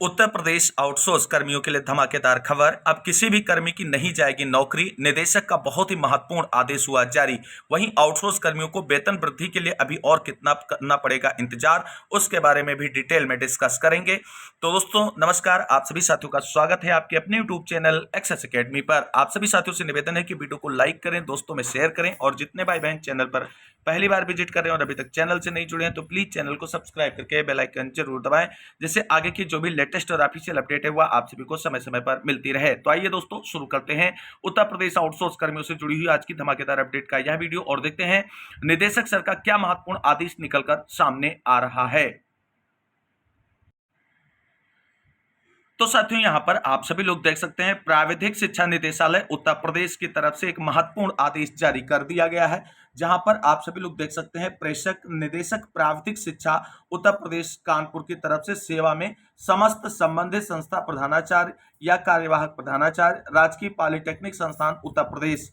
Uttar Pradesh outsource कर्मियों के लिए धमाकेदार खबर। अब किसी भी कर्मी की नहीं जाएगी नौकरी, निदेशक का बहुत ही महत्वपूर्ण आदेश हुआ जारी। वहीं आउटसोर्स कर्मियों को वेतन वृद्धि के लिए अभी और कितना करना पड़ेगा इंतजार, उसके बारे में भी डिटेल में डिस्कस करेंगे। तो दोस्तों नमस्कार, आप सभी साथियों का स्वागत है आपके अपने यूट्यूब चैनल एक्सेस एकेडमी पर। आप सभी साथियों से निवेदन है कि वीडियो को लाइक करें, दोस्तों में शेयर करें, और जितने भाई बहन चैनल पर पहली बार विजिट कर रहे हैं और अभी तक चैनल से नहीं जुड़े हैं तो प्लीज चैनल को सब्सक्राइब करके बेल आइकन जरूर दबाएं, जिससे आगे की जो भी लेटेस्ट और ऑफिशियल अपडेट है वह आप सभी को समय समय पर मिलती रहे। तो आइए दोस्तों शुरू करते हैं उत्तर प्रदेश आउटसोर्स कर्मियों से जुड़ी हुई आज की धमाकेदार अपडेट का यह वीडियो और देखते हैं निदेशक सर का क्या महत्वपूर्ण आदेश निकलकर सामने आ रहा है। तो साथियों यहां पर आप सभी लोग देख सकते हैं प्राविधिक शिक्षा निदेशालय उत्तर प्रदेश की तरफ से एक महत्वपूर्ण आदेश जारी कर दिया गया है, जहां पर आप सभी लोग देख सकते हैं प्रेषक निदेशक प्राविधिक शिक्षा उत्तर प्रदेश कानपुर की तरफ से सेवा में समस्त संबंधित संस्था प्रधानाचार्य या कार्यवाहक प्रधानाचार्य राजकीय पॉलिटेक्निक संस्थान उत्तर प्रदेश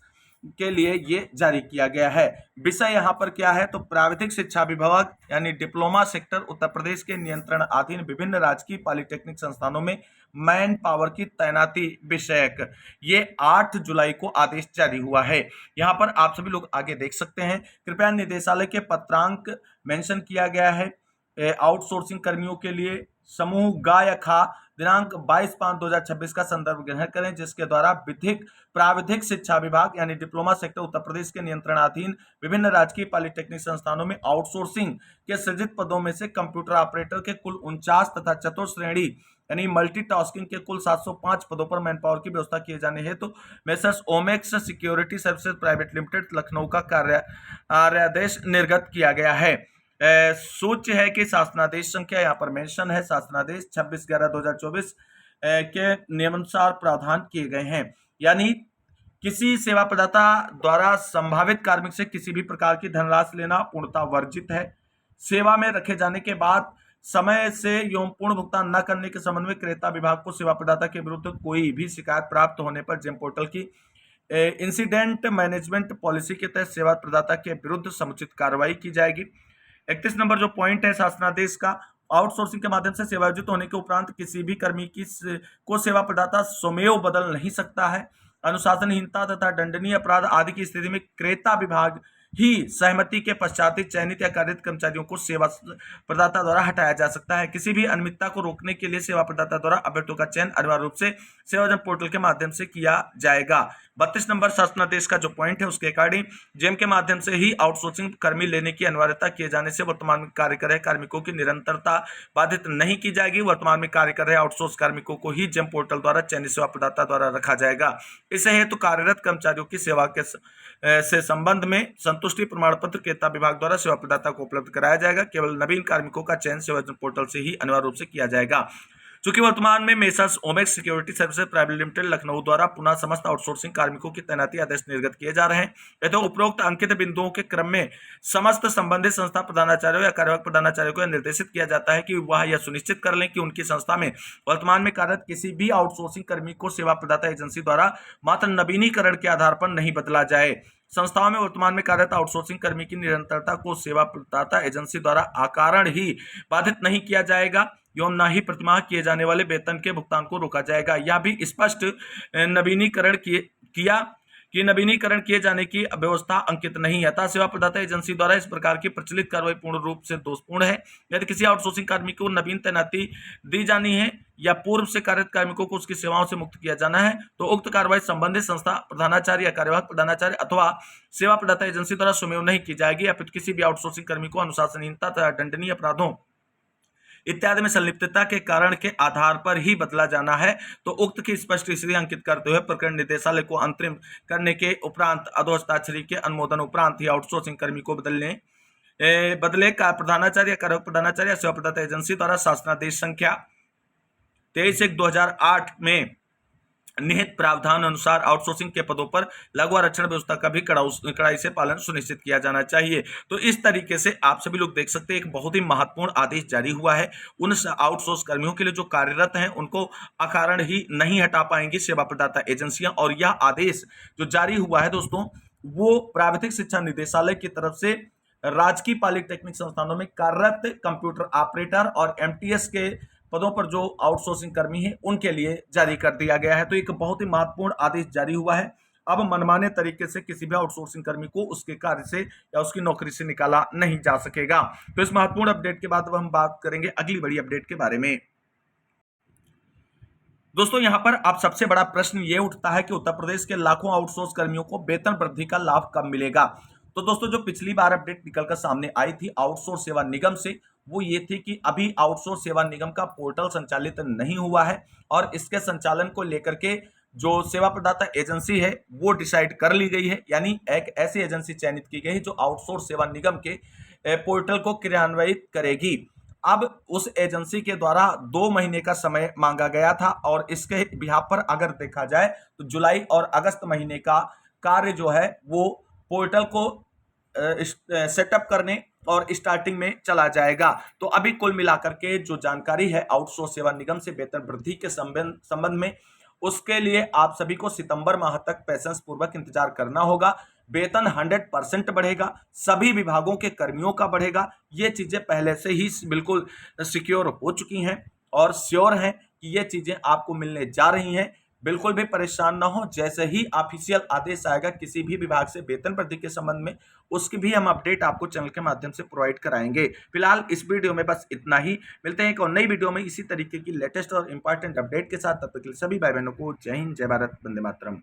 के लिए ये जारी किया गया है। विषय यहाँ पर क्या है, तो प्राविधिक शिक्षा विभाग यानी डिप्लोमा सेक्टर उत्तर प्रदेश के नियंत्रण अधीन विभिन्न राजकीय पॉलिटेक्निक संस्थानों में मैन पावर की तैनाती विषयक ये 8 जुलाई को आदेश जारी हुआ है। यहाँ पर आप सभी लोग आगे देख सकते हैं, कृपया निदेशालय के पत्रांक मेंशन किया गया है। आउटसोर्सिंग कर्मियों के लिए समूह गा या खा दिनांक 22/5/2026 का संदर्भ ग्रहण करें, जिसके द्वारा विधिक प्राविधिक शिक्षा विभाग यानी डिप्लोमा सेक्टर उत्तर प्रदेश के नियंत्रणाधीन विभिन्न राजकीय पॉलिटेक्निक संस्थानों में आउटसोर्सिंग के सृजित पदों में से कंप्यूटर ऑपरेटर के कुल 49 तथा चतुर्श्रेणी यानी मल्टीटास्किंग के कुल 705 पदों पर मैन पावर की व्यवस्था किए जाने हेतु messrs Omaxe security services private limited Lucknow का कार्यादेश निर्गत किया गया है। सूच्य है कि शासनादेश संख्या यहाँ पर मेंशन है, शासनादेश 26/11/2024 के नियमानुसार प्रावधान किए गए हैं। यानी किसी सेवा प्रदाता द्वारा संभावित कार्मिक से किसी भी प्रकार की धनराशि लेना पूर्णतः वर्जित है। सेवा में रखे जाने के बाद समय से एवं पूर्ण भुगतान न करने के संबंध में क्रेता विभाग को सेवा प्रदाता के विरुद्ध कोई भी शिकायत प्राप्त होने पर जेम पोर्टल की इंसिडेंट मैनेजमेंट पॉलिसी के तहत सेवा प्रदाता के विरुद्ध समुचित कार्रवाई की जाएगी। 31 नंबर जो पॉइंट है शासनादेश का, आउटसोर्सिंग के माध्यम से सेवायोजित होने के उपरांत किसी भी कर्मी को सेवा प्रदाता स्वमेव बदल नहीं सकता है। अनुशासनहीनता तथा दंडनीय अपराध आदि की स्थिति में क्रेता विभाग ही सहमति के पश्चात चयनित या कार्यरत कर्मचारियों को सेवा प्रदाता द्वारा हटाया जा सकता है। किसी भी अनियमितता को रोकने के लिए सेवा प्रदाता द्वारा अभ्यर्थियों का चयन अनिवार्य रूप से सेवाजन पोर्टल के माध्यम से किया जाएगा। 32 नंबर शासनादेश का जो पॉइंट है उसके अकॉर्डिंग जेम के माध्यम से ही आउटसोर्सिंग कर्मी लेने की अनिवार्यता किए जाने से वर्तमान में कार्य कर रहे कार्मिकों की निरंतरता बाधित नहीं की जाएगी। वर्तमान में कार्य कर रहे आउटसोर्स कार्मिकों को ही जेम पोर्टल द्वारा चयनित सेवा प्रदाता द्वारा रखा जाएगा। इसे हेतु कार्यरत कर्मचारियों की सेवा के से संबंध में संतुष्टि प्रमाण पत्र क्रेता विभाग द्वारा सेवा प्रदाता को उपलब्ध कराया जाएगा। केवल नवीन कार्मिकों का चयन सेवाजन पोर्टल से ही अनिवार्य रूप से किया जाएगा। चूंकि वर्तमान में messrs Omaxe security services private limited Lucknow द्वारा पुनः समस्त आउटसोर्सिंग कार्मिकों की तैनाती आदेश निर्गत किए जा रहे हैं, तो उपरोक्त अंकित बिंदुओं के क्रम में समस्त संबंधित संस्था प्रधानाचार्यों या कार्यवाहक प्रधानाचार्यों को निर्देशित किया जाता है कि वह यह सुनिश्चित कर लें कि उनकी संस्था में वर्तमान में कार्यरत किसी भी आउटसोर्सिंग कर्मी को सेवा प्रदाता एजेंसी द्वारा मात्र नवीनीकरण के आधार पर नहीं बदला जाए। संस्थाओं में वर्तमान में कार्यरत आउटसोर्सिंग कर्मी की निरंतरता को सेवा प्रदाता एजेंसी द्वारा अकारण ही बाधित नहीं किया जाएगा एवं न ही प्रतिमाह किए जाने वाले वेतन के भुगतान को रोका जाएगा। यह भी स्पष्ट नवीनीकरण किए जाने की व्यवस्था अंकित नहीं है। अतः सेवा प्रदाता एजेंसी द्वारा इस प्रकार की प्रचलित कार्रवाई पूर्ण रूप से दोषपूर्ण है। यदि किसी आउटसोर्सिंग कार्मिक को नवीन तैनाती दी जानी है या पूर्व से कार्यरत कार्मिकों को उसकी सेवाओं से मुक्त किया जाना है तो उक्त कार्रवाई संबंधित संस्था प्रधानाचार्य या कार्यवाहक प्रधानाचार्य अथवा सेवा प्रदाता एजेंसी द्वारा स्वमेव नहीं की जाएगी, या फिर किसी भी आउटसोर्सिंग कर्मी को अनुशासनहीनता तथा दंडनीय अपराधों इत्यादि में संलिप्तता के कारण के आधार पर ही बदला जाना है। तो उक्त की स्पष्ट स्थिति अंकित करते हुए प्रकरण निदेशालय को अंतरिम करने के उपरांत अधोहस्ताक्षरी के अनुमोदन उपरांत ही आउटसोर्सिंग कर्मी को बदले का प्रधानाचार्य कार्यवाहक प्रधानाचार्य सेवा प्रदाता एजेंसी द्वारा शासनादेश संख्या 23/1/2008 में निहित प्रावधान अनुसार आउटसोर्सिंग के पदों पर लघु आरक्षण व्यवस्था का भी कड़ाई से पालन सुनिश्चित किया जाना चाहिए। तो इस तरीके से आप सभी लोग देख सकते हैं एक बहुत ही महत्वपूर्ण आदेश जारी हुआ है। उन आउटसोर्स कर्मियों के लिए जो कार्यरत हैं उनको अकारण ही नहीं हटा पाएंगी सेवा प्रदाता एजेंसियां। और यह आदेश जो जारी हुआ है दोस्तों वो प्राविधिक शिक्षा निदेशालय की तरफ से राजकीय पॉलिटेक्निक संस्थानों में कार्यरत कंप्यूटर ऑपरेटर और एमटीएस के पदों पर जो आउटसोर्सिंग कर्मी है उनके लिए जारी कर दिया गया है। तो एक बहुत ही महत्वपूर्ण आदेश जारी हुआ है। अब मनमाने तरीके से किसी भी आउटसोर्सिंग कर्मी को उसके कार्य से या उसकी नौकरी से निकाला नहीं जा सकेगा। तो इस महत्वपूर्ण अपडेट के बाद अब हम बात करेंगे अगली बड़ी अपडेट के बारे में। दोस्तों यहां पर अब सबसे बड़ा प्रश्न यह उठता है कि उत्तर प्रदेश के लाखों आउटसोर्स कर्मियों को वेतन वृद्धि का लाभ कब मिलेगा। तो दोस्तों जो पिछली बार अपडेट निकलकर सामने आई थी आउटसोर्स सेवा निगम से, वो ये थी कि अभी आउटसोर्स सेवा निगम का पोर्टल संचालित नहीं हुआ है और इसके संचालन को लेकर के जो सेवा प्रदाता एजेंसी है वो डिसाइड कर ली गई है। यानी एक ऐसी एजेंसी चयनित की गई है जो आउटसोर्स सेवा निगम के पोर्टल को क्रियान्वित करेगी। अब उस एजेंसी के द्वारा 2 महीने का समय मांगा गया था और इसके बिहाफ पर अगर देखा जाए तो जुलाई और अगस्त महीने का कार्य जो है वो पोर्टल को सेटअप करने और स्टार्टिंग में चला जाएगा। तो अभी कुल मिलाकर के जो जानकारी है आउटसोर्स सेवा निगम से वेतन वृद्धि के संबंध में, उसके लिए आप सभी को सितंबर माह तक पेशेंस पूर्वक इंतजार करना होगा। वेतन 100% बढ़ेगा, सभी विभागों के कर्मियों का बढ़ेगा। ये चीजें पहले से ही बिल्कुल सिक्योर हो चुकी हैं और श्योर हैं कि ये चीजें आपको मिलने जा रही हैं। बिल्कुल भी परेशान ना हो, जैसे ही ऑफिशियल आदेश आएगा किसी भी विभाग से वेतन वृद्धि के संबंध में, उसकी भी हम अपडेट आपको चैनल के माध्यम से प्रोवाइड कराएंगे। फिलहाल इस वीडियो में बस इतना ही। मिलते हैं एक और नई वीडियो में इसी तरीके की लेटेस्ट और इंपॉर्टेंट अपडेट के साथ। तब तक के लिए सभी भाई बहनों को जय हिंद, जय भारत, वंदे मातरम।